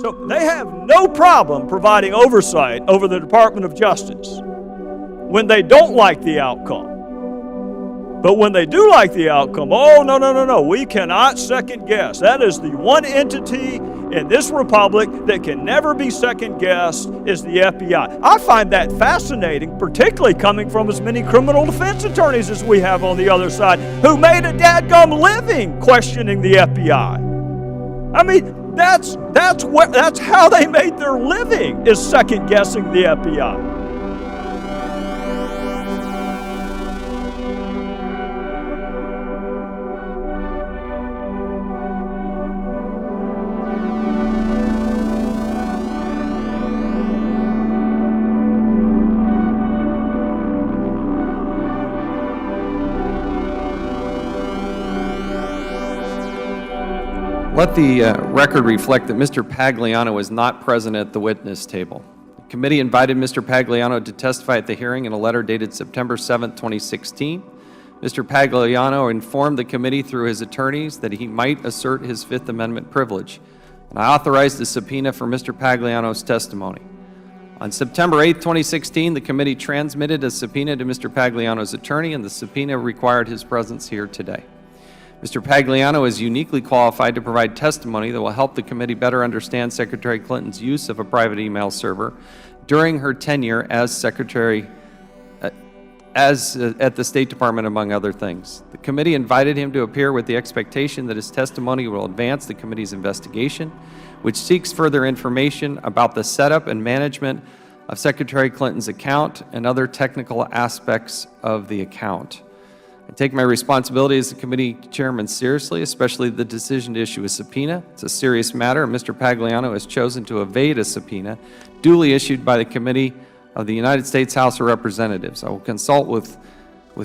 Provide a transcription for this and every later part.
So they have no problem providing oversight over the Department of Justice when they don't like the outcome. But when they do like the outcome, oh, no, we cannot second guess. That is the one entity in this republic that can never be second guessed is the FBI. I find that fascinating, particularly coming from as many criminal defense attorneys as we have on the other side who made a dadgum living questioning the FBI. I mean, that's how they made their living, is second guessing the FBI. Let the record reflect that Mr. Pagliano was not present at the witness table. The committee invited Mr. Pagliano to testify at the hearing in a letter dated September 7, 2016. Mr. Pagliano informed the committee through his attorneys that he might assert his Fifth Amendment privilege, and I authorized a subpoena for Mr. Pagliano's testimony. On September 8, 2016, the committee transmitted a subpoena to Mr. Pagliano's attorney, and the subpoena required his presence here today. Mr. Pagliano is uniquely qualified to provide testimony that will help the committee better understand Secretary Clinton's use of a private email server during her tenure as Secretary at the State Department, among other things. The committee invited him to appear with the expectation that his testimony will advance the committee's investigation, which seeks further information about the setup and management of Secretary Clinton's account and other technical aspects of the account. I take my responsibility as the committee chairman seriously, especially the decision to issue a subpoena. It's a serious matter, and Mr. Pagliano has chosen to evade a subpoena duly issued by the committee of the United States House of Representatives. I will consult with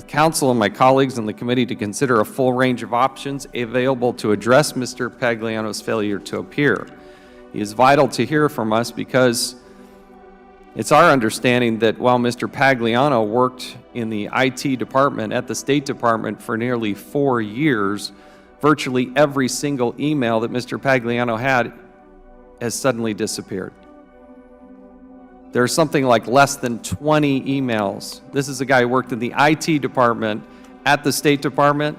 counsel and my colleagues in the committee to consider a full range of options available to address Mr. Pagliano's failure to appear. He is vital to hear from us because it's our understanding that while Mr. Pagliano worked in the IT department at the State Department for nearly 4 years, virtually every single email that Mr. Pagliano had has suddenly disappeared. There's something like less than 20 emails. This is a guy who worked in the IT department at the State Department.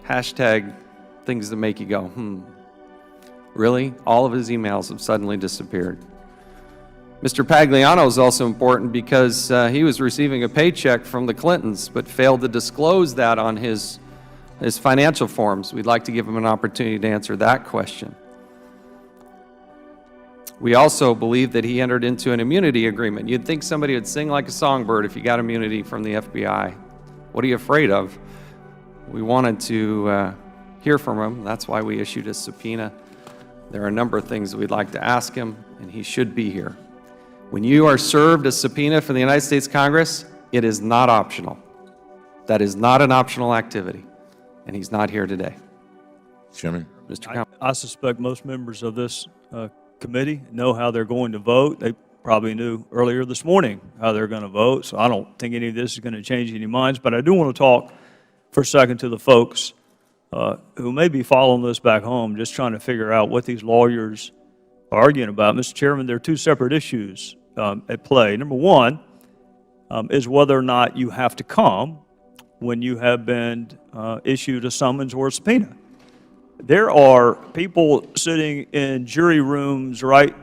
Hashtag things that make you go, Really? All of his emails have suddenly disappeared. Mr. Pagliano is also important because he was receiving a paycheck from the Clintons but failed to disclose that on his financial forms. We'd like to give him an opportunity to answer that question. We also believe that he entered into an immunity agreement. You'd think somebody would sing like a songbird if you got immunity from the FBI. What are you afraid of? We wanted to hear from him. That's why we issued a subpoena. There are a number of things that we'd like to ask him, and he should be here. When you are served a subpoena from the United States Congress, it is not optional. That is not an optional activity, and he's not here today. Chairman. Mr. Counsel. I suspect most members of this committee know how they're going to vote. They probably knew earlier this morning how they're going to vote, so I don't think any of this is going to change any minds, but I do want to talk for a second to the folks who may be following this back home, just trying to figure out what these lawyers are arguing about. Mr. Chairman, there are two separate issues at play. Number one is whether or not you have to come when you have been issued a summons or a subpoena. There are people sitting in jury rooms right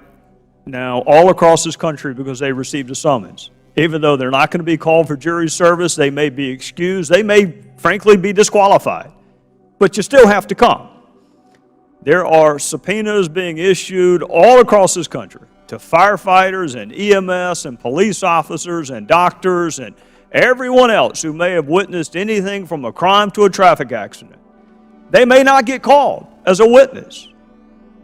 now all across this country because they received a summons. Even though they're not going to be called for jury service, they may be excused, they may frankly be disqualified, but you still have to come. There are subpoenas being issued all across this country to firefighters and EMS and police officers and doctors and everyone else who may have witnessed anything from a crime to a traffic accident. They may not get called as a witness,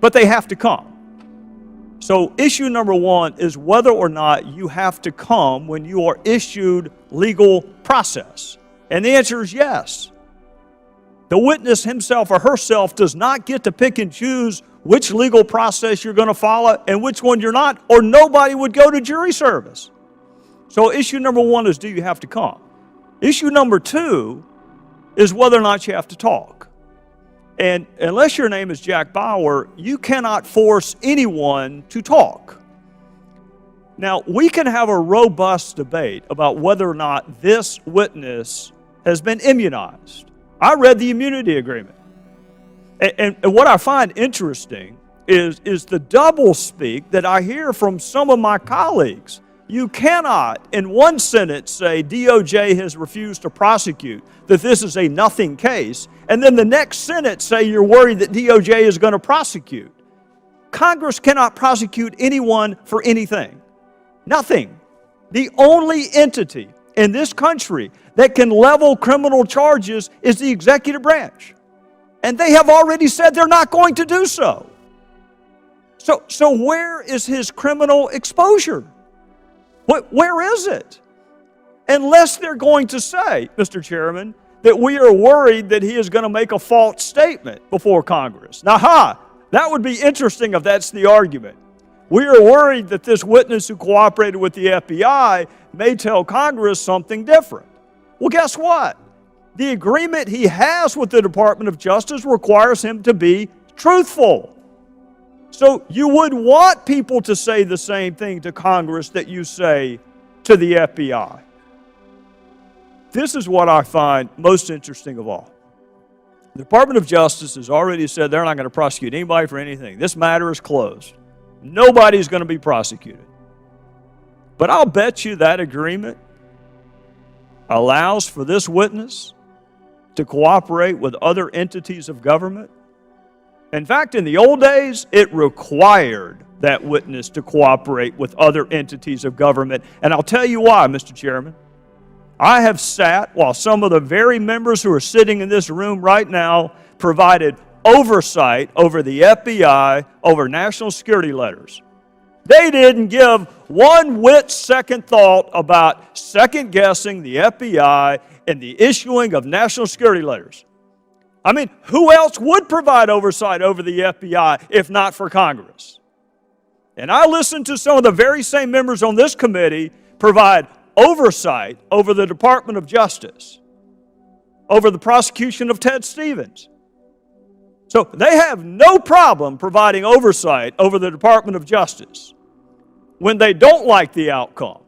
but they have to come. So issue number one is whether or not you have to come when you are issued legal process. And the answer is yes. The witness himself or herself does not get to pick and choose which legal process you're going to follow and which one you're not, or nobody would go to jury service. So issue number one is, do you have to come? Issue number two is whether or not you have to talk. And unless your name is Jack Bauer, you cannot force anyone to talk. Now, we can have a robust debate about whether or not this witness has been immunized. I read the immunity agreement. And what I find interesting is the doublespeak that I hear from some of my colleagues. You cannot, in one sentence, say DOJ has refused to prosecute, that this is a nothing case, and then the next sentence say you're worried that DOJ is going to prosecute. Congress cannot prosecute anyone for anything. Nothing. The only entity in this country that can level criminal charges is the executive branch. And they have already said they're not going to do so. So where is his criminal exposure? Where is it? Unless they're going to say, Mr. Chairman, that we are worried that he is going to make a false statement before Congress. Now, that would be interesting if that's the argument. We are worried that this witness who cooperated with the FBI may tell Congress something different. Well, guess what? The agreement he has with the Department of Justice requires him to be truthful. So you would want people to say the same thing to Congress that you say to the FBI. This is what I find most interesting of all. The Department of Justice has already said they're not going to prosecute anybody for anything. This matter is closed. Nobody's going to be prosecuted. But I'll bet you that agreement allows for this witness to cooperate with other entities of government. In fact, in the old days, it required that witness to cooperate with other entities of government. And I'll tell you why, Mr. Chairman. I have sat while some of the very members who are sitting in this room right now provided oversight over the FBI, over national security letters. They didn't give one whit second thought about second-guessing the FBI and the issuing of national security letters. I mean, who else would provide oversight over the FBI if not for Congress? And I listened to some of the very same members on this committee provide oversight over the Department of Justice, over the prosecution of Ted Stevens. So they have no problem providing oversight over the Department of Justice when they don't like the outcome.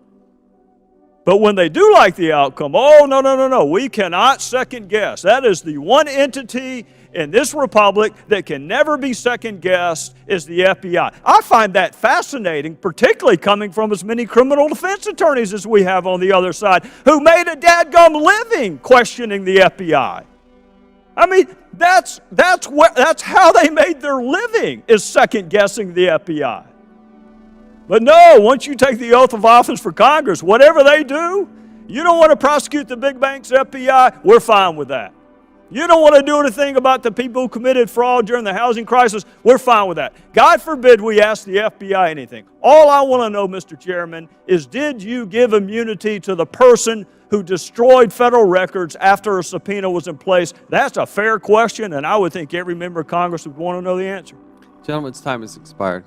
But when they do like the outcome, oh, no, we cannot second guess. That is the one entity in this republic that can never be second guessed is the FBI. I find that fascinating, particularly coming from as many criminal defense attorneys as we have on the other side who made a dadgum living questioning the FBI. I mean, that's how they made their living, is second guessing the FBI. But no, once you take the oath of office for Congress, whatever they do, you don't want to prosecute the big banks, FBI, we're fine with that. You don't want to do anything about the people who committed fraud during the housing crisis, we're fine with that. God forbid we ask the FBI anything. All I want to know, Mr. Chairman, is did you give immunity to the person who destroyed federal records after a subpoena was in place? That's a fair question, and I would think every member of Congress would want to know the answer. Gentleman's time has expired.